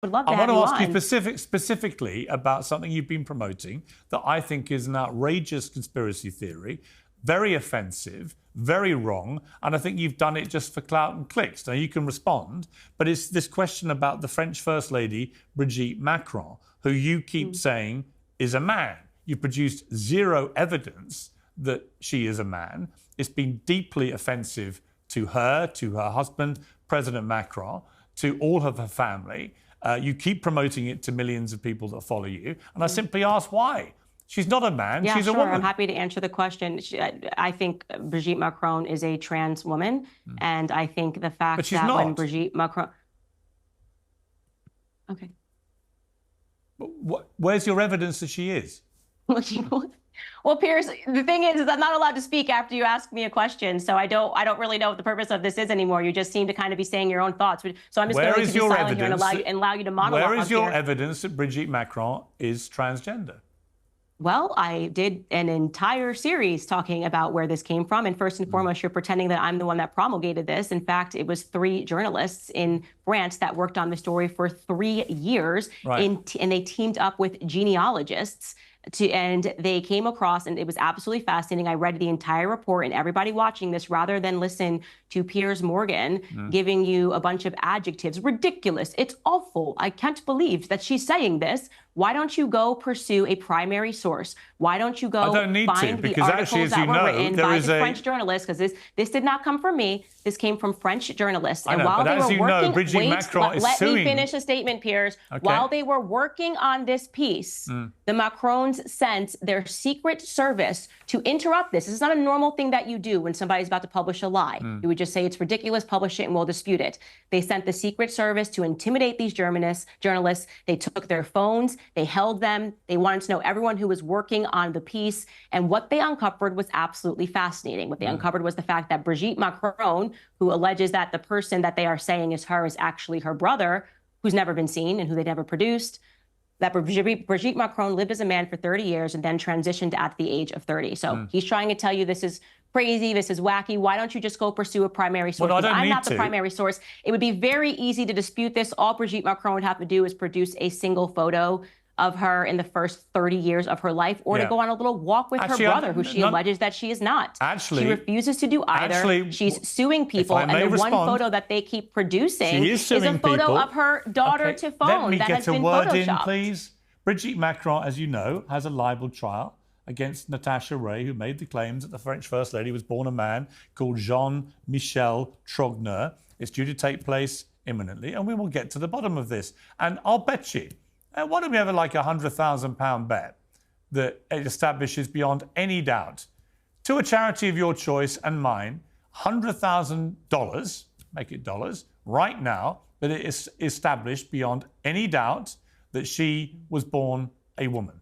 Would love to I have want to you ask on. you specifically about something you've been promoting that I think is an outrageous conspiracy theory, very offensive, very wrong, and I think you've done it just for clout and clicks. Now, you can respond, but it's this question about the French First Lady, Brigitte Macron, who you keep saying is a man. You've produced zero evidence that she is a man. It's been deeply offensive to her husband, President Macron, to all of her family. You keep promoting it to millions of people that follow you. And I simply ask why. She's not a man, Yeah, she's sure. a woman. I'm happy to answer the question. I think Brigitte Macron is a trans woman. And I think the fact that when Brigitte Macron... Okay. Where's your evidence that she is? Well, Piers, the thing is I'm not allowed to speak after you ask me a question, so I don't really know what the purpose of this is anymore. You just seem to kind of be saying your own thoughts. So I'm just going to be silent here and allow you to monologue. Where is your evidence that Brigitte Macron is transgender? Well, I did an entire series talking about where this came from. And first and foremost, you're pretending that I'm the one that promulgated this. In fact, it was 3 journalists in France that worked on the story for 3 years. Right. And they teamed up with genealogists. And they came across, and it was absolutely fascinating. I read the entire report, and everybody watching this, rather than listen to Piers Morgan giving you a bunch of adjectives, ridiculous, it's awful, I can't believe that she's saying this. Why don't you go pursue a primary source? Why don't you go find the articles that were written by the French journalists? Because this did not come from me. This came from French journalists. And while they were working, Brigitte Macron is suing. Let me finish the statement, Piers. Okay. While they were working on this piece, the Macrons sent their secret service to interrupt this. This is not a normal thing that you do when somebody's about to publish a lie. You would just say it's ridiculous, publish it, and we'll dispute it. They sent the secret service to intimidate these journalists. They took their phones. They held them. They wanted to know everyone who was working on the piece. And what they uncovered was absolutely fascinating. What they uncovered was the fact that Brigitte Macron, who alleges that the person that they are saying is her is actually her brother, who's never been seen and who they never produced, that Brigitte Macron lived as a man for 30 years and then transitioned at the age of 30. So he's trying to tell you this is crazy, this is wacky. Why don't you just go pursue a primary source? Well, I'm not the primary source. It would be very easy to dispute this. All Brigitte Macron would have to do is produce a single photo of her in the first 30 years of her life, or to go on a little walk with her brother, who she alleges that she is not. She refuses to do either. She's suing people, and the one photo that they keep producing is a photo of her daughter to phone that has been photoshopped. Let me get a word in, please. Brigitte Macron, as you know, has a libel trial against Natasha Ray, who made the claims that the French First Lady was born a man called Jean-Michel Trogneux. It's due to take place imminently, and we will get to the bottom of this. And I'll bet you, why don't we have like £100,000 bet that it establishes beyond any doubt to a charity of your choice and mine, $100,000, make it dollars, right now, that it is established beyond any doubt that she was born a woman.